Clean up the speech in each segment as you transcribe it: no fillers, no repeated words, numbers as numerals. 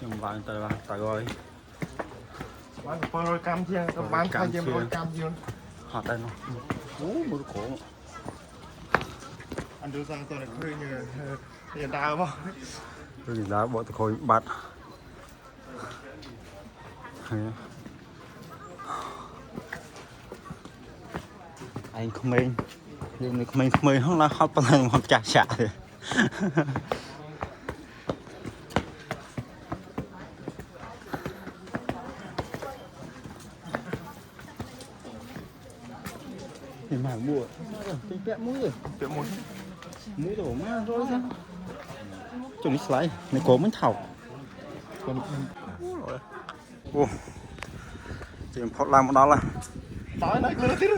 nhưng bạn ta rồi bán phơi rồi cam chiên bán thay chiên rồi cam chiên họ đây nó mưa cổ anh đưa sang tôi này khơi như hiện đại không tôi nhìn ra bộ tôi khôi bát anh comment nhưng mà comment không là học bằng hành học chả chả rồi thì mà mua cái vẽ mũi rồi mũi rồi mà rồi sao chuẩn bị slide này có mới thảo ô thì phật làm một đó là nói này cứ tiếp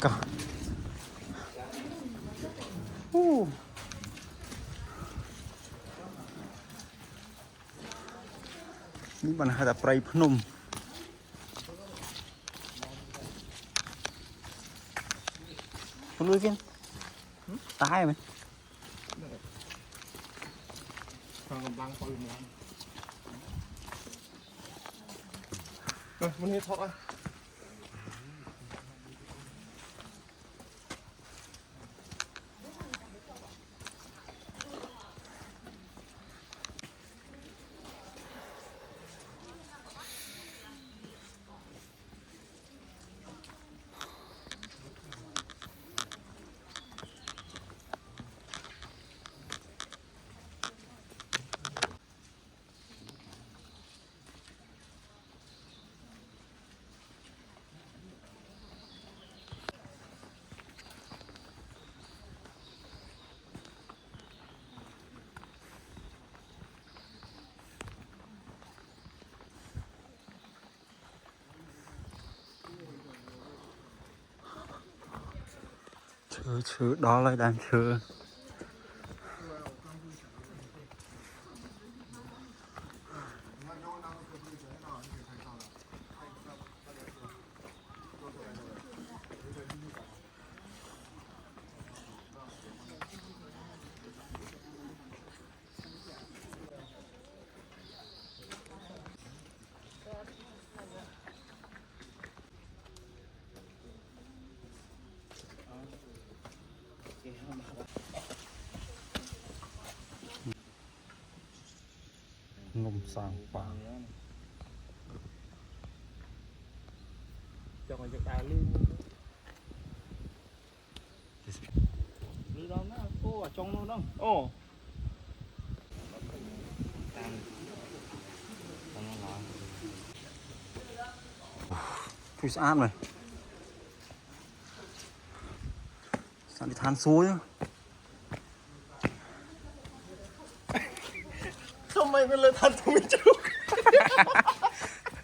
cảนี่มันหาแต่ไปพนมคุณรู้กันตายไหม thằng cầm băng phơi rồi muốn hết thôi chữ đó là đang chữ ngầm sang phẳng cho con chụp đào lên đi đâu nữa cô ở trong luôn không ồ chui sát rồi sao đi than suối á không mày mới lên thành tụi mình chút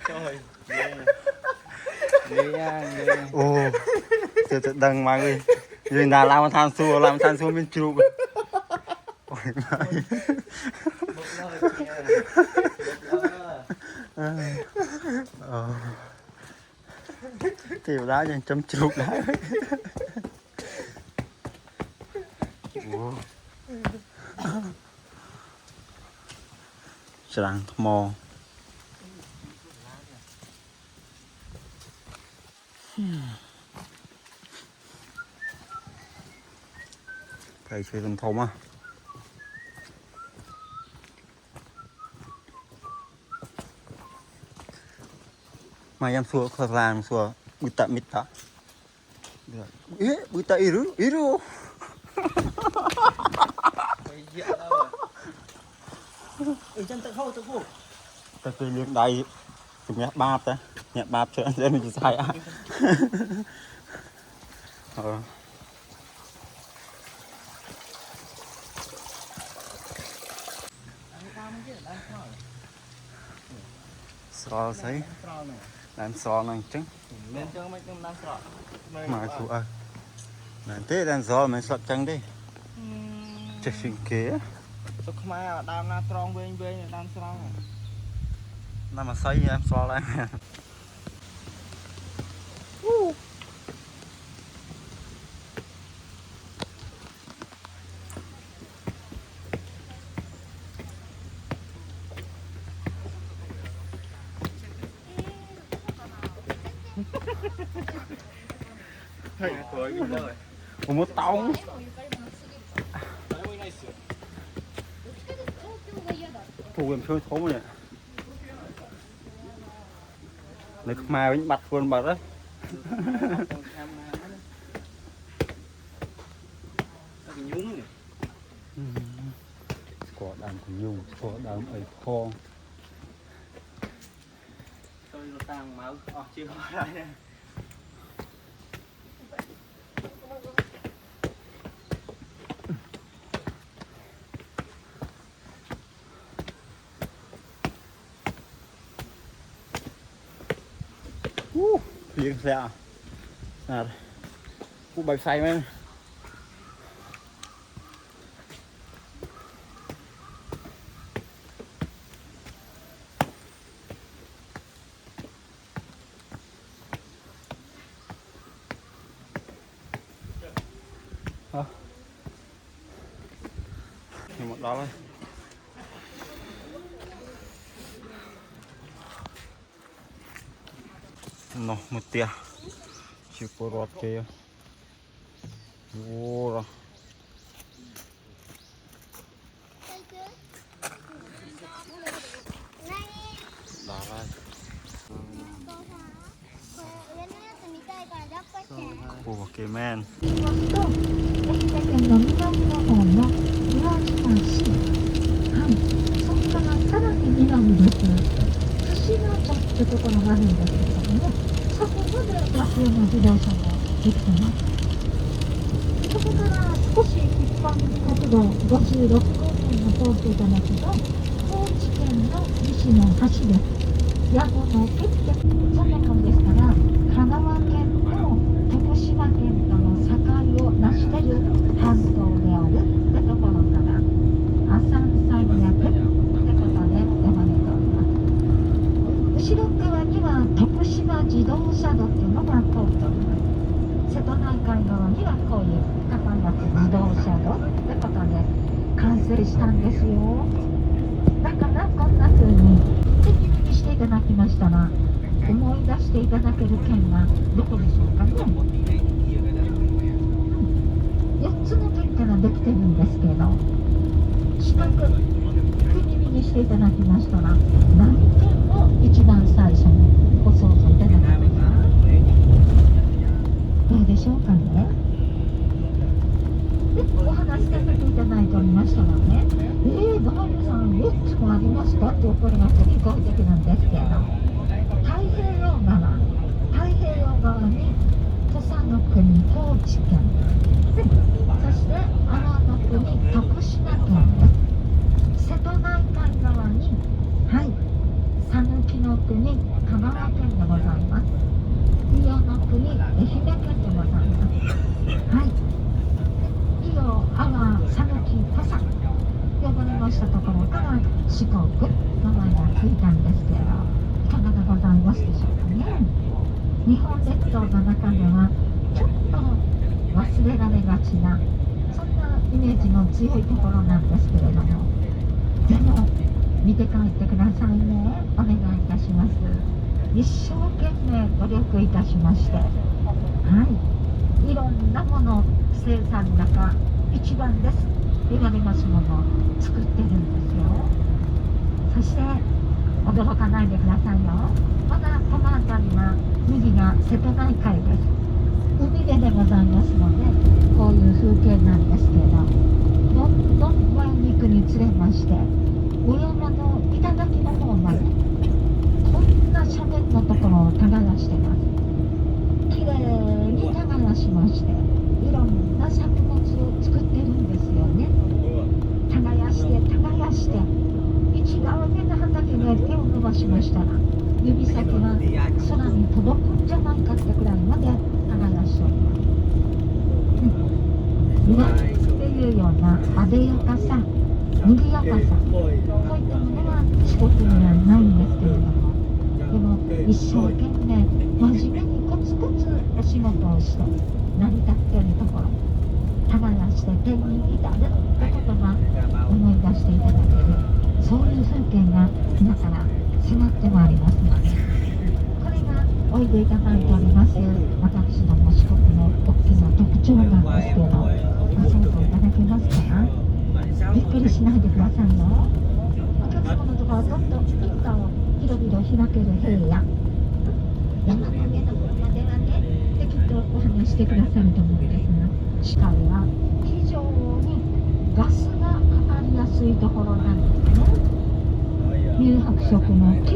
trời ô tự đằng mà người người nào làm than suối bên chụp ôi tiểu đá dành chấm chụp đá chẳng mò cái chơi tầm thùng á mà em xua khó làm xua bụi tạ mít tạ bụi tạ iru chân tự hâu tự phụ ta cười liếc đầy từ nhẹ bạp cho anh em mình sai á sao thấy đàn sò này trứng Nên cho mấy con đang sợ. mà chú ơi đàn thế đàn sò mình sọt trứng đi chắc xin kế Tôi không ai ở đam na strong bên bên đam strong. nằm mà xây em sò lại Thôi tuổi đi rồi. một tông phụ em chơi thốn rồi này mà bánh bạch quên bật đấy có đàn của nhung có đàn ấy phong Tôi nó tăng máu chưa có đây nè. liền xe à cụ bạch say mấy một đó thôi nó một tia chỉ có rót kia ô rồi đó rồi cô bảo kê men 津島町ってところがあるんですけれども、そこまで和風の自動車ができてます。そこから少し一般国道56号線を通っていただくと、高知県の西の端です。矢後の結局、そんなもんですから、香川県と徳島県との境を成している半島であるってところから、浅草にやってってことで呼ばれております。後ろ側には徳島自動車道っていうのが通っております。瀬戸内海側にはこういう高松自動車道ってことで完成したんですよ。だからこんな風に手気味にしていただきましたら思い出していただける県はどこでしょうかね。4つの県からできてるんですけど、四角手気味にしていただきましたら何県を一番最初にご想像いただけますか。どうでしょうかね。でお話しさせていただいておりましたらね、ダイルさん4つもありますかってお声が聞こえてくるんですけど、太平洋側に土佐の国高知県で、そして阿波の国徳島県です。瀬戸内海側に讃岐の国香川県でございます。伊予の国愛媛県でございます。伊予、阿波、讃岐、土佐呼ばれましたところから四国名前がついたんですけど、いかがでございますでしょうかね。日本列島の中ではちょっと忘れられがちな、そんなイメージの強いところなんですけれども、でも見て帰ってくださいね。お願いいたします。一生懸命努力いたしまして、いろんなもの生産高一番です言われますものを作ってるんですよ。そして驚かないでくださいよ。まだこの辺りは右が瀬戸内海です。海辺でございますのでこういう風景なんですけど、どんどん前陸に連れまして小山の頂の方までこんな斜面のところを耕してます。きれいに耕しましていろんな作物を作ってるんですよね。耕して一番上の畑に手を伸ばしましたら指先は空にったくらいまで耕しております。裏っていうようなあでやかさ、賑やかさ、そういったものは四国にはないんですけれども、でも一生懸命真面目にコツコツお仕事をして成り立っているところ、耕して天に至るってことが思い出していただける、そういう風景が今から迫ってまいりますので、これがおいでいただいております私ども四国の大きな特徴なんですけど、想像いただけますか？びっくりしないでくださいよ。お客様のところはどんどん金貨を広々開ける平野、山の上の方まではね、できっとお話してくださると思うんですが、視界は非常にガスがかかりやすいところなんですね。乳白色の